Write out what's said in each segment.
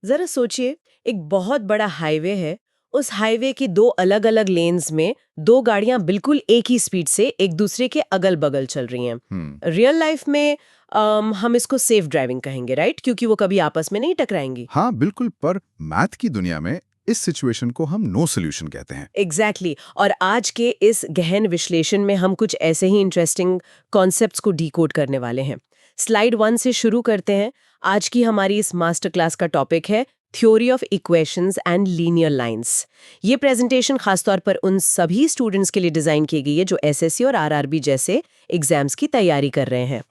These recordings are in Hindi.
जरा सोचिए, एक बहुत बड़ा हाईवे है। उस हाईवे की दो अलग अलग लेन्स में दो गाड़ियां बिल्कुल एक ही स्पीड से एक दूसरे के अगल बगल चल रही हैं। हम्म। रियल लाइफ में हम इसको सेफ ड्राइविंग कहेंगे, राइट? क्योंकि वो कभी आपस में नहीं टकराएंगी। हाँ बिल्कुल, पर मैथ की दुनिया में इस सिचुएशन को हम नो सॉल्यूशन कहते हैं। एग्जैक्टली और आज के इस गहन विश्लेषण में हम कुछ ऐसे ही इंटरेस्टिंग कॉन्सेप्ट्स को डीकोड करने वाले हैं। स्लाइड 1 से शुरू करते हैं। आज की हमारी इस मास्टर क्लास का टॉपिक है theory of equations and linear lines. ये प्रेजेंटेशन खासतौर पर उन सभी स्टूडेंट्स के लिए डिजाइन की गई है जो एसएससी और आरआरबी जैसे एग्जाम्स की तैयारी कर रहे हैं।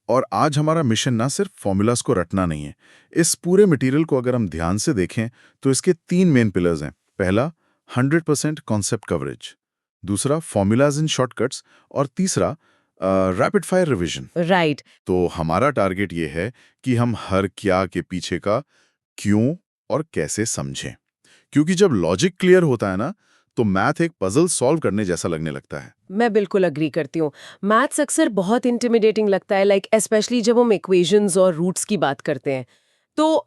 और आज हमारा मिशन ना सिर्फ फॉर्मूलाज को रटना नहीं है। इस पूरे मटेरियल को अगर हम ध्यान से देखें तो इसके 3 मेन पिलर्स हैं। पहला 100% कॉन्सेप्ट कवरेज, दूसरा फॉर्मूलाज इन शॉर्टकट्स और तीसरा रैपिड फायर रिवीजन। राइट। तो हमारा टारगेट ये है कि हम हर क्या के पीछे का क्यों और कैसे समझें, क्योंकि जब लॉजिक क्लियर होता है ना तो मैथ एक पजल सॉल्व करने जैसा लगने लगता है। मैं बिल्कुल अग्री करती हूँ। मैथ्स अक्सर बहुत इंटिमिडेटिंग लगता है, लाइक स्पेशली जब हम इक्वेशंस और रूट्स की बात करते हैं। तो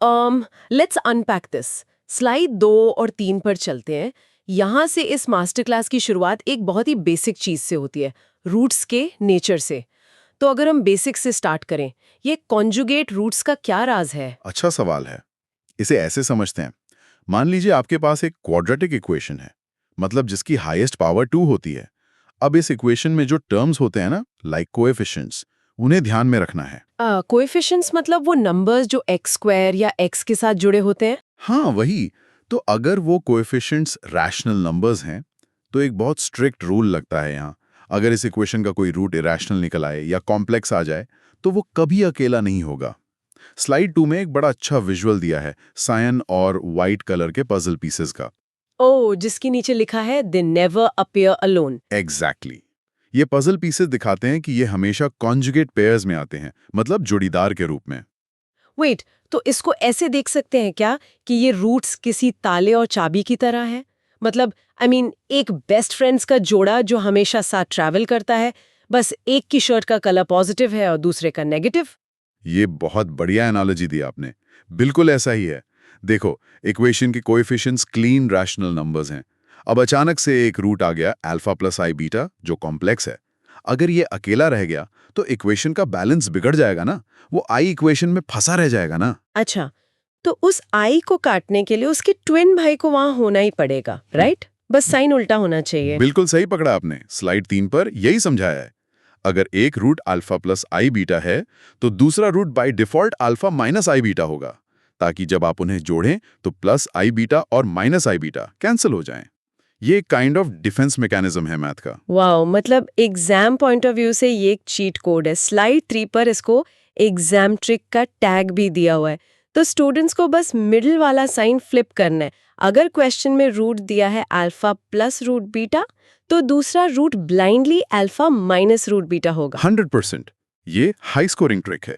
लेट्स अनपैक दिस। स्लाइड 2 और 3 पर चलते हैं। यहाँ से इस मास्टर क्लास की शुरुआत एक बहुत ही बेसिक चीज से होती है, रूट्स के नेचर से। तो अगर हम बेसिक से स्टार्ट करें, ये कॉन्जुगेट रूट्स का क्या राज है? अच्छा सवाल है। इसे ऐसे समझते हैं, मान लीजिए आपके पास एक क्वाड्रेटिक इक्वेशन है, मतलब जिसकी हाईएस्ट पावर 2 होती है। अब इस इक्वेशन में जो टर्म्स होते हैं ना, लाइक कोएफिशिएंट्स, उन्हें ध्यान में रखना है। कोएफिशिएंट्स मतलब वो नंबर्स जो एक्स स्क्वायर या एक्स के साथ जुड़े होते हैं? हाँ वही। तो अगर वो कोएफिशिएंट्स रैशनल नंबर्स हैं तो एक बहुत स्ट्रिक्ट रूल लगता है यहाँ। अगर इस इक्वेशन का कोई रूट इरेशनल निकल आए या कॉम्प्लेक्स आ जाए तो वो कभी अकेला नहीं होगा। स्लाइड 2 में एक बड़ा अच्छा विजुअल दिया है सायन और वाइट कलर के पजल पीसेस का। ओह, जिसके नीचे लिखा है they never appear alone. Exactly. ये पजल पीसेस दिखाते हैं कि ये हमेशा कॉन्जुगेट पेयर्स में आते हैं, मतलब जोड़ीदार के रूप में। वेट, तो इसको ऐसे देख सकते हैं क्या कि ये रूट्स किसी ताले और चाबी की तरह है? मतलब एक बेस्ट फ्रेंड्स का जोड़ा जो हमेशा साथ ट्रैवल करता है, बस एक की शर्ट का कलर पॉजिटिव है और दूसरे का नेगेटिव। ये बहुत बढ़िया एनालॉजी दी आपने। बिल्कुल ऐसा ही है। देखो, इक्वेशन के कोएफिशिएंट्स क्लीन रैशनल नंबर्स हैं। अब अचानक से एक रूट आ गया अल्फा प्लस आई बीटा जो कॉम्प्लेक्स है। अगर ये अकेला रह गया तो इक्वेशन का बैलेंस बिगड़ जाएगा ना, वो आई इक्वेशन में फंसा रह जाएगा ना। अच्छा, तो उस आई को काटने के लिए उसके ट्विन भाई को वहां होना ही पड़ेगा, राइट? बस साइन उल्टा होना चाहिए। बिल्कुल सही पकड़ा आपने। स्लाइड 3 पर यही समझाया है। अगर एक root alpha plus i beta है तो दूसरा root by default alpha minus I beta होगा, ताकि जब आप उन्हें जोड़ें तो प्लस आई बीटा और माइनस आई बीटा कैंसिल हो जाएं। ये एक काइंड ऑफ डिफेंस मैकेनिज्म है मैथ का। वाओ, मतलब एग्जाम पॉइंट ऑफ व्यू से ये एक चीट कोड है। स्लाइड 3 पर इसको एग्जाम ट्रिक का टैग भी दिया हुआ है। तो स्टूडेंट्स को बस मिडिल वाला साइन फ्लिप करना है। अगर क्वेश्चन में रूट दिया है अल्फा प्लस रूट बीटा, तो दूसरा root blindly alpha minus root beta होगा। 100%। ये हाई स्कोरिंग ट्रिक है।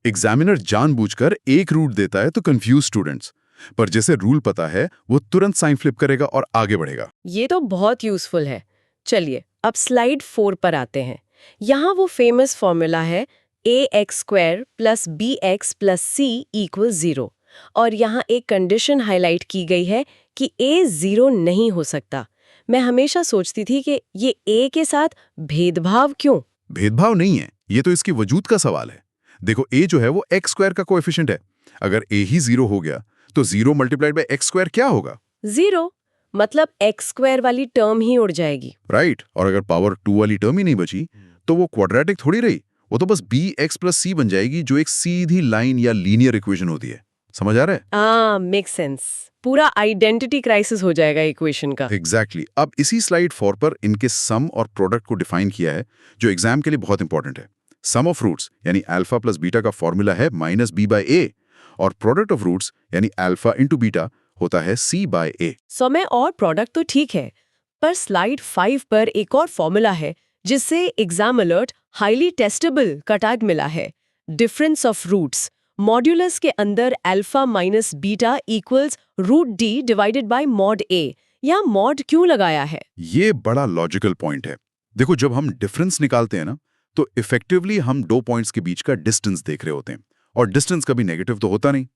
एग्जामिनर जानबूझकर एक रूट देता है तो कंफ्यूज स्टूडेंट्स, पर जैसे रूल पता है वो तुरंत साइन फ्लिप करेगा और आगे बढ़ेगा। ये तो बहुत यूजफुल है। चलिए अब स्लाइड 4 पर आते हैं। यहाँ वो फेमस फॉर्मूला है ax² plus bx plus c equal 0। और यहाँ एक कंडीशन हाईलाइट की गई है कि a 0 नहीं हो सकता। मैं हमेशा सोचती थी कि ये a के साथ भेदभाव क्यों? भेदभाव नहीं है, ये तो इसकी वजूद का सवाल है। देखो, a जो है वो x² का कोएफिशिएंट है। अगर a ही 0 हो गया तो 0 मल्टीप्लाइड बाय x² क्या होगा? 0, मतलब x² वाली टर्म ही उड़ जाएगी। राइट। और अगर पावर 2 वाली टर्म ही नहीं बची तो वो क्वाड्रेटिक थोड़ी रही, वो तो बस bx प्लस c बन जाएगी, जो एक सीधी लाइन या लीनियर इक्वेशन होती है। समझ आ रहा है? Make sense. पूरा आइडेंटिटी क्राइसिस हो जाएगा इक्वेशन का। एग्जैक्टली। अब इसी स्लाइड 4 पर इनके सम और प्रोडक्ट को डिफाइन किया है, जो एग्जाम के लिए बहुत इंपॉर्टेंट है। सम ऑफ रूट्स यानी अल्फा प्लस बीटा का फॉर्मूला है माइनस बी बाय ए, और प्रोडक्ट ऑफ रूट्स यानी अल्फा इंटू बीटा होता है सी बाय ए। समय और प्रोडक्ट तो ठीक है, पर स्लाइड 5 पर एक और फॉर्मूला है जिससे एग्जाम अलर्ट हाईली टेस्टेबल का टैग मिला है, डिफरेंस ऑफ रूट्स। मॉड्यूलस के अंदर alpha minus beta equals root D divided by mod A. या मॉड क्यों लगाया है? ये बड़ा लॉजिकल पॉइंट है। देखो, जब हम डिफरेंस निकालते हैं ना तो इफेक्टिवली हम दो पॉइंट्स के बीच का डिस्टेंस देख रहे होते हैं, और डिस्टेंस कभी नेगेटिव तो होता नहीं।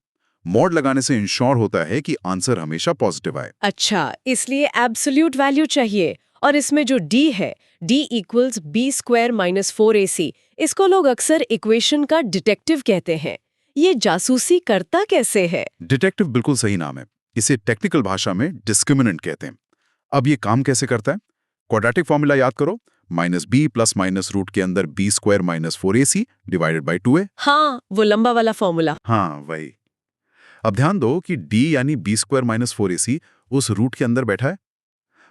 मॉड लगाने से इंश्योर होता है कि आंसर हमेशा पॉजिटिव आए। अच्छा, इसलिए एब्सोल्यूट वैल्यू चाहिए। और इसमें जो d है, d equals B square minus 4ac, इसको लोग अक्सर इक्वेशन का डिटेक्टिव कहते हैं। ये जासूसी करता कैसे है? डिटेक्टिव बिल्कुल सही नाम है। इसे टेक्निकल भाषा में डिस्क्रिमिनेंट कहते हैं। अब ये काम कैसे करता है? क्वाड्रेटिक फॉर्मूला याद करो, minus B plus minus root के अंदर B square minus 4ac divided by 2a। हाँ, वो लंबा वाला फॉर्मूला। हाँ, वही। अब ध्यान दो कि d यानी बी स्क्वायर माइनस 4ac उस रूट के अंदर बैठा है।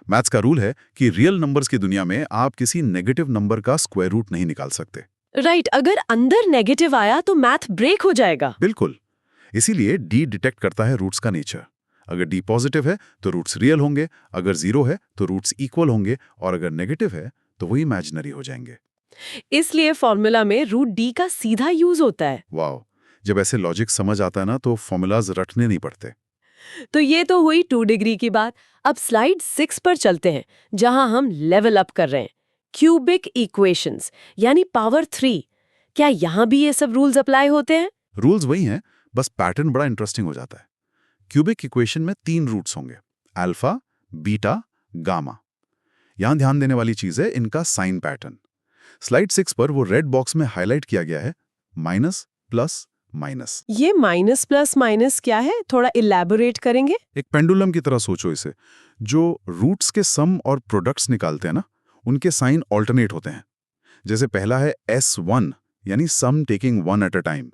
मैथ्स का रूल है कि रियल नंबर्स की दुनिया में आप किसी नेगेटिव नंबर का स्क्वायर रूट नहीं निकाल सकते। राइट, अगर अंदर नेगेटिव आया तो मैथ ब्रेक हो जाएगा। बिल्कुल। इसीलिए d डिटेक्ट करता है रूट्स का नेचर। अगर d पॉजिटिव है तो रूट्स रियल होंगे, अगर 0 है तो रूट्स इक्वल होंगे, और अगर नेगेटिव है तो वो इमेजिनरी हो जाएंगे। इसलिए फॉर्मूला में रूट d का सीधा यूज होता है। वाओ, जब ऐसे लॉजिक समझ आता है ना तो फॉर्मूलाज रटने नहीं पड़ते। तो ये तो हुई 2 डिग्री की बात। अब स्लाइड 6 पर चलते हैं, जहां हम लेवल अप कर रहे हैं। क्यूबिक इक्वेशंस यानी पावर 3। क्या यहां भी ये सब रूल्स अप्लाई होते हैं? रूल्स वही हैं, बस पैटर्न बड़ा इंटरेस्टिंग हो जाता है। क्यूबिक इक्वेशन में 3 रूट्स होंगे, अल्फा, बीटा, गामा। यहां ध्यान देने वाली चीज है इनका साइन पैटर्न। स्लाइड 6 पर वो रेड बॉक्स में हाईलाइट किया गया है, माइनस प्लस माइनस। ये माइनस प्लस माइनस क्या है, थोड़ा इलैबोरेट करेंगे? एक पेंडुलम की तरह सोचो इसे। जो रूट्स के सम और प्रोडक्ट्स निकालते हैं ना, उनके साइन ऑल्टरनेट होते हैं। जैसे पहला है S1 यानी sum taking one at a time,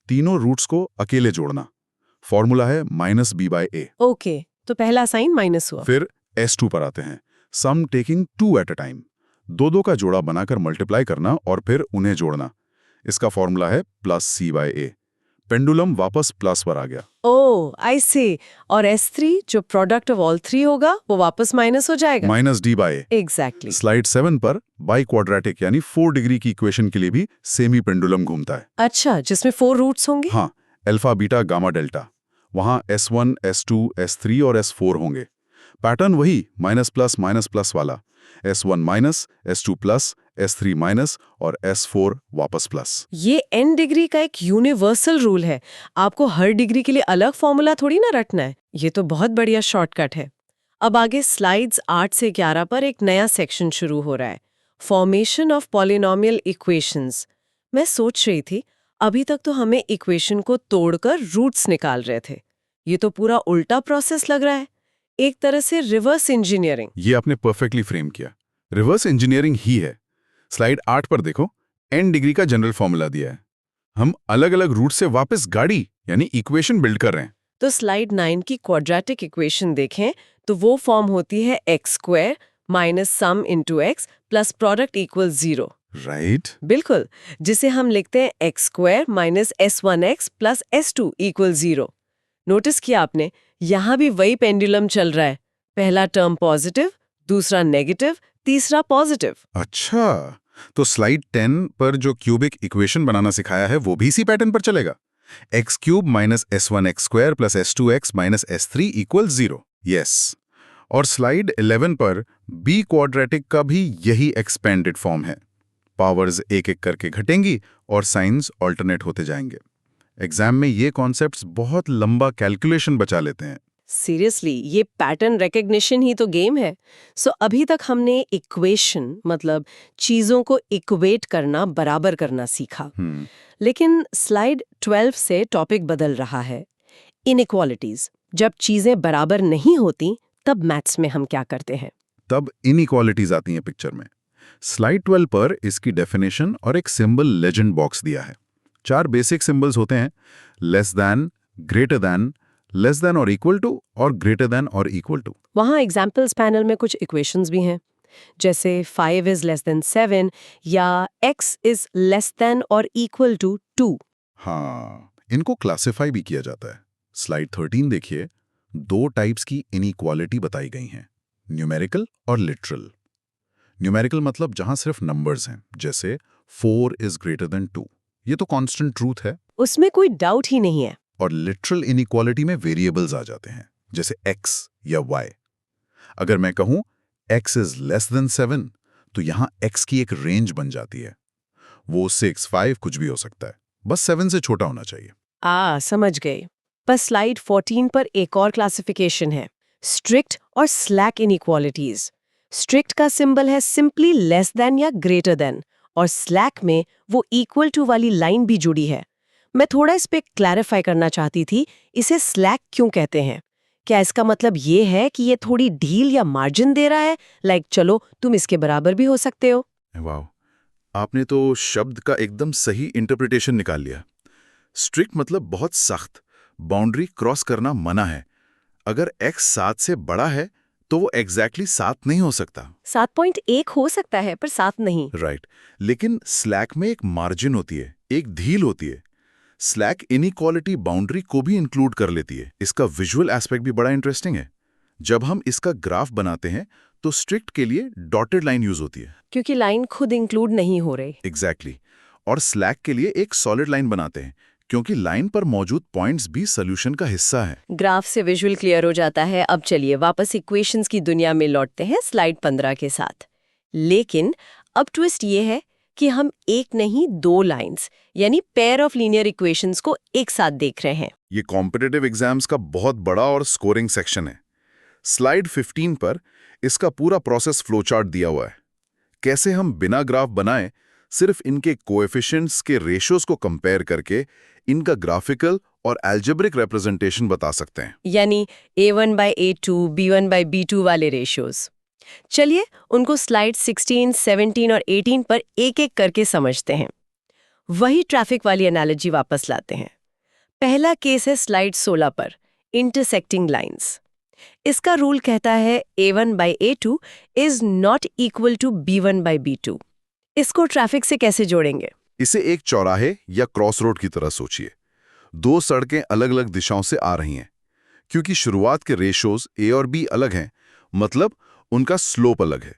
तीनों रूट्स को अकेले जोड़ना। फॉर्मूला है minus B by A. Okay, तो पहला साइन माइनस हुआ। फिर S2 पर आते हैं, sum taking two at a time, दो का जोड़ा बनाकर मल्टीप्लाई करना और फिर उन्हें जोड़ना। इसका फॉर्मूला है प्लस सी बाय ए। पेंडुलम वापस प्लस पर आ गया। ओह, आई सी। और S3 जो प्रोडक्ट ऑफ ऑल 3 होगा वो वापस माइनस हो जाएगा। माइनस डी बाय ए। एग्जैक्टली। स्लाइड 7 पर बाई क्वाड्रेटिक यानी 4 डिग्री की इक्वेशन के लिए भी सेम ही पेंडुलम घूमता है। अच्छा, जिसमें 4 रूट्स होंगे? हाँ, अल्फा, बीटा, गामा, डेल्टा। वहां S1, S2, S3 और S4 होंगे। पैटर्न वही, माइनस प्लस वाला। S1 minus, S2 plus, S3 minus और S4 वापस प्लस। ये n डिग्री का एक यूनिवर्सल रूल है। आपको हर डिग्री के लिए अलग फॉर्मूला थोड़ी ना रटना है। ये तो बहुत बढ़िया शॉर्टकट है। अब आगे स्लाइड्स 8 से 11 पर एक नया सेक्शन शुरू हो रहा है, फॉर्मेशन ऑफ पॉलिनोमियल इक्वेशंस। मैं सोच रही थी, अभी तक तो हमें इक्वेशन को तोड़कर रूट्स निकाल रहे थे। ये तो पूरा उल्टा प्रोसेस लग रहा है, एक तरह से रिवर्स इंजीनियरिंग। ये आपने परफेक्टली फ्रेम किया। रिवर्स इंजीनियरिंग ही है। स्लाइड 8 पर देखो, n डिग्री का जनरल फॉर्मूला दिया है। हम अलग अलग रूट से वापस गाड़ी यानी इक्वेशन बिल्ड कर रहे हैं। तो स्लाइड 9 की क्वाड्रेटिक इक्वेशन देखें तो वो फॉर्म होती है x square minus sum into x plus product equal 0। Right. बिल्कुल, जिसे हम लिखते हैं x square minus S1x plus S2 equal 0। Notice किया आपने, यहाँ भी वही पेंडुलम चल रहा है। पहला टर्म पॉजिटिव, दूसरा नेगेटिव, तीसरा पॉजिटिव। अच्छा, तो स्लाइड 10 पर जो क्यूबिक इक्वेशन बनाना सिखाया है वो भी इसी पैटर्न पर चलेगा। X cube minus S1x square plus S2x minus S3 equal 0। Yes. और स्लाइड 11 पर बी क्वाड्रेटिक का भी यही एक्सपेंडेड फॉर्म है। पावर्स एक एक करके घटेंगी और साइंस ऑल्टरनेट होते जाएंगे। एग्जाम में ये कॉन्सेप्ट्स बहुत लंबा कैलकुलेशन बचा लेते हैं। सीरियसली, ये पैटर्न रिकग्निशन ही तो गेम है। सो अभी तक हमने इक्वेशन मतलब चीजों को इक्वेट करना, बराबर करना सीखा। लेकिन स्लाइड 12 से टॉपिक बदल रहा है, इनइक्वालिटीज। जब चीजें बराबर नहीं होती तब मैथ्स में हम क्या करते हैं? तब इनइक्वालिटीज आती हैं पिक्चर में। स्लाइड 12 पर इसकी डेफिनेशन और एक सिंबल लेजेंड बॉक्स दिया है। 4 बेसिक सिंबल्स होते हैं, less than, greater than, less than और इक्वल टू और ग्रेटर देन और इक्वल टू। वहाँ एग्जाम्पल्स पैनल में कुछ इक्वेशंस भी हैं, जैसे 5 इज लेस देन 7 या x इज लेस देन और इक्वल टू 2। हाँ, इनको क्लासिफाई भी किया जाता है। स्लाइड 13 देखिए, 2 टाइप्स की इनइक्वालिटी बताई गई हैं, न्यूमेरिकल और लिटरल। न्यूमेरिकल मतलब जहां सिर्फ नंबर्स हैं, जैसे 4 इज ग्रेटर देन 2, ये तो कांस्टेंट ट्रूथ है, उसमें कोई डाउट ही नहीं है। और लिटरल इनइक्वालिटी में वेरिएबल्स आ जाते हैं, जैसे x या y। अगर मैं कहूं x इज लेस देन 7, तो यहां x की एक रेंज बन जाती है। वो 6, 5 कुछ भी हो सकता है, बस 7 से छोटा होना चाहिए। समझ गए। पर स्लाइड 14 पर एक और क्लासिफिकेशन है, स्ट्रिक्ट और स्लैक इनइक्वालिटीज। स्ट्रिक्ट का सिंबल है सिंपली लेस देन या ग्रेटर देन, और स्लैक में वो इक्वल टू वाली लाइन भी जुड़ी है। मैं थोड़ा इस पे क्लैरिफाई करना चाहती थी, इसे स्लैक क्यों कहते हैं? क्या इसका मतलब ये है कि ये थोड़ी ढील या मार्जिन दे रहा है, लाइक चलो तुम इसके बराबर भी हो सकते हो? वाह, आपने तो शब्द का एकदम सही इंटरप्रिटेशन निकाल लिया। स्ट्रिक्ट मतलब बहुत सख्त, बाउंड्री क्रॉस करना मना है। अगर x 7 से बड़ा है तो वो एग्जैक्टली 7 नहीं हो सकता। 7.1 हो सकता है पर 7 नहीं। राइट, लेकिन स्लैक में एक मार्जिन होती है, एक ढील होती है। स्लैक इनइक्वालिटी बाउंड्री को भी इंक्लूड कर लेती है। इसका विजुअल एस्पेक्ट भी बड़ा इंटरेस्टिंग है। जब हम इसका ग्राफ बनाते हैं तो स्ट्रिक्ट के लिए डॉटेड लाइन यूज होती है, क्योंकि लाइन खुद इंक्लूड नहीं हो रही। एग्जैक्टली। और स्लैक के लिए एक सॉलिड लाइन बनाते हैं, क्योंकि लाइन पर मौजूद पॉइंट्स भी सोल्यूशन का हिस्सा है। ग्राफ से विजुअल क्लियर हो जाता है। अब चलिए वापस इक्वेशंस की दुनिया में लौटते हैं स्लाइड 15 के साथ। लेकिन अब ट्विस्ट ये है कि हम एक नहीं दो लाइंस यानी पेयर ऑफ लीनियर इक्वेशंस को एक साथ देख रहे हैं। ये कॉम्पिटिटिव एग्जाम्स का बहुत बड़ा और स्कोरिंग सेक्शन है। स्लाइड 15 पर इसका पूरा प्रोसेस फ्लोचार्ट दिया हुआ है। कैसे हम बिना ग्राफ बनाए सिर्फ इनके कोएफिशिएंट्स के रेशियोज को कंपेयर करके इनका ग्राफिकल और अलजेब्रिक रिप्रेजेंटेशन बता सकते हैं, यानी A1/A2, B1/B2 वाले रेशियोज। चलिए उनको स्लाइड 16, 17 और 18 पर एक एक करके समझते हैं। वही ट्रैफिक वाली एनालॉजी वापस लाते हैं। पहला केस है स्लाइड 16 पर, इंटरसेक्टिंग लाइंस। इसका रूल कहता है A1/A2 is not equal to B1/B2। इसको ट्रैफिक से कैसे जोड़ेंगे? इसे एक चौराहे या क्रॉस रोड की तरह सोचिए। दो सड़कें अलग अलग दिशाओं से आ रही हैं। क्योंकि शुरुआत के रेशियोज A और B अलग हैं, मतलब उनका स्लोप अलग है,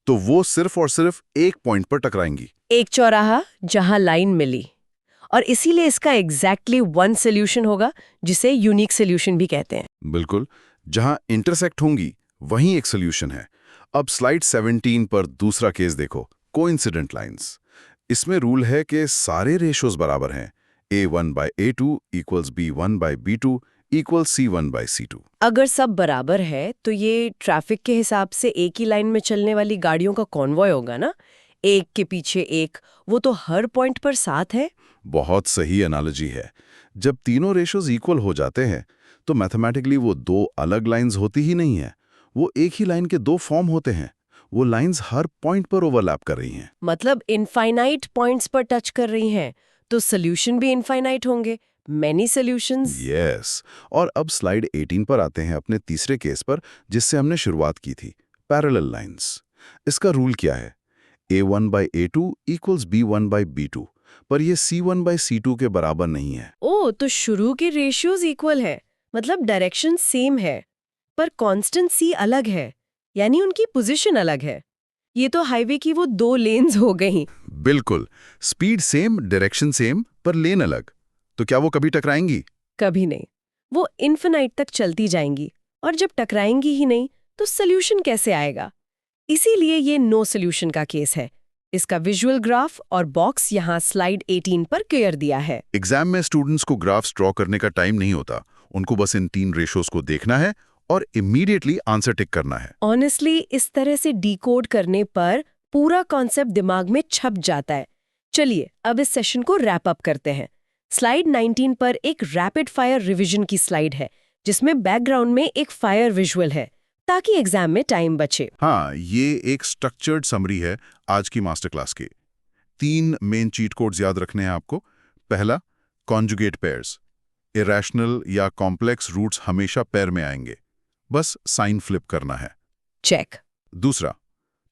तो वो सिर्फ और सिर्फ एक पॉइंट पर टकराएंगी। एक चौराहा जहां लाइन मिली, और इसीलिए इसका एग्जैक्टली वन सोल्यूशन होगा, जिसे यूनिक सोल्यूशन भी कहते हैं। बिल्कुल, जहां इंटरसेक्ट होंगी वहीं एक सोल्यूशन है। अब स्लाइड 17 पर दूसरा केस देखो, कोइंसिडेंट लाइंस। इसमें रूल है कि सारे रेशियोज बराबर हैं। A1/A2 equals B1/B2 equals C1/C2। अगर सब बराबर है तो ये ट्रैफिक के हिसाब से एक ही लाइन में चलने वाली गाड़ियों का कॉन्वॉय होगा ना, एक के पीछे एक। वो तो हर पॉइंट पर साथ है। बहुत सही एनालॉजी है। जब तीनों रेशियोज इक्वल हो जाते हैं तो मैथमेटिकली वो दो अलग लाइंस होती ही नहीं है, वो एक ही लाइन के दो फॉर्म होते हैं। वो लाइंस हर पॉइंट पर ओवरलैप कर रही हैं। मतलब इनफाइनाइट पॉइंट्स पर टच कर रही हैं, तो सोल्यूशन भी इनफाइनाइट होंगे, मेनी सॉल्यूशंस। यस। और अब स्लाइड 18 पर आते हैं, अपने तीसरे केस पर जिससे हमने शुरुआत की थी, पैरेलल लाइंस। इसका रूल क्या है? A1/A2 इक्वल्स B1/B2, पर ये C1/C2 के बराबर नहीं है। ओ, तो शुरू के रेशियोज इक्वल है, मतलब डायरेक्शन सेम है, पर कांस्टेंट C अलग है, यानी उनकी पोजीशन अलग है। ये तो हाईवे की वो दो लेन्स हो गई। बिल्कुल, स्पीड सेम, डायरेक्शन सेम, पर लेन अलग। तो क्या वो कभी टकराएंगी? कभी नहीं। वो इन्फिनाइट तक चलती जाएंगी, और जब टकराएंगी ही नहीं तो सोल्यूशन कैसे आएगा? इसीलिए ये नो सोल्यूशन का केस है। इसका विजुअल ग्राफ और बॉक्स यहाँ स्लाइड 18 पर क्लियर दिया है। एग्जाम में स्टूडेंट्स को ग्राफ्स ड्रॉ करने का टाइम नहीं होता। उनको बस इन तीन रेशियोज को देखना है और इमीडिएटली आंसर टिक करना है। ऑनेस्टली इस तरह से डिकोड करने पर पूरा कॉन्सेप्ट दिमाग में छप जाता है। चलिए अब इस सेशन को रैप अप करते हैं। स्लाइड 19 पर एक रैपिड फायर रिवीजन की स्लाइड है, जिसमें बैकग्राउंड में एक फायर विजुअल है, ताकि एग्जाम में टाइम बचे। हाँ, ये एक स्ट्रक्चर्ड समरी है आज की मास्टर क्लास की। 3 मेन चीट कोड्स याद रखने हैं आपको। पहला, कॉन्जुगेट पेयर्स। इरेशनल या कॉम्प्लेक्स रूट्स हमेशा पेयर में आएंगे, बस साइन फ्लिप करना है। चेक। दूसरा,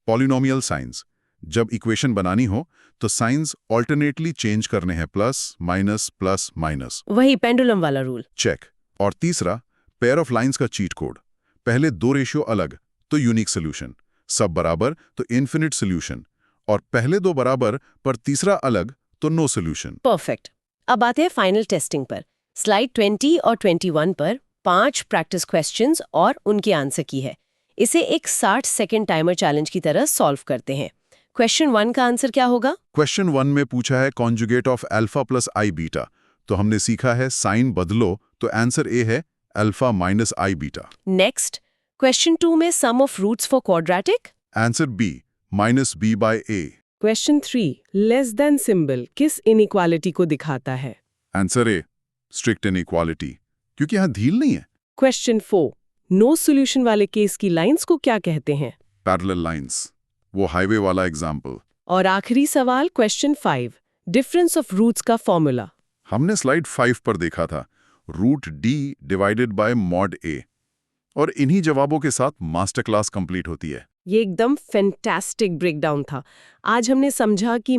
पॉलिनोमियल साइंस। जब इक्वेशन बनानी हो तो साइंस ऑल्टरनेटली चेंज करने हैं, प्लस माइनस। वही पेंडुलम वाला रूल। चेक। और तीसरा, पेयर ऑफ लाइंस का चीट कोड। पहले दो रेशियो अलग तो यूनिक सोल्यूशन, सब बराबर तो इन्फिनिट सोल्यूशन, और पहले दो बराबर पर तीसरा अलग तो नो सोल्यूशन। परफेक्ट। अब आते हैं फाइनल टेस्टिंग पर। स्लाइड 20 और 21 पर 5 प्रैक्टिस क्वेश्चंस और उनके आंसर की है। इसे एक 60 सेकेंड टाइमर चैलेंज की तरह सॉल्व करते हैं। क्वेश्चन 1 का आंसर क्या होगा? क्वेश्चन 1 में पूछा है conjugate of alpha plus i beta, तो हमने सीखा है साइन बदलो, तो आंसर ए है अल्फा माइनस आई बीटा। नेक्स्ट, क्वेश्चन 2 में sum of roots for quadratic. Answer B minus B by A. Question 3, less than symbol किस इनइक्वालिटी को दिखाता है? आंसर ए स्ट्रिक्ट इनइक्वालिटी, क्योंकि यहाँ धील नहीं है। क्वेश्चन 4, नो सॉल्यूशन वाले केस की लाइंस को क्या कहते हैं? पैरेलल लाइंस, वो हाईवे वाला एग्जाम्पल। और आखिरी सवाल क्वेश्चन 5, डिफरेंस ऑफ रूट्स का फॉर्मूला। हमने स्लाइड 5 पर देखा था root D divided by mod A, और इन्हीं जवाबों के साथ मास्टर क्लास कंप्लीट होती है। ये एकदम फैंटास्टिक ब्रेकडाउन था। आज हमने समझा कि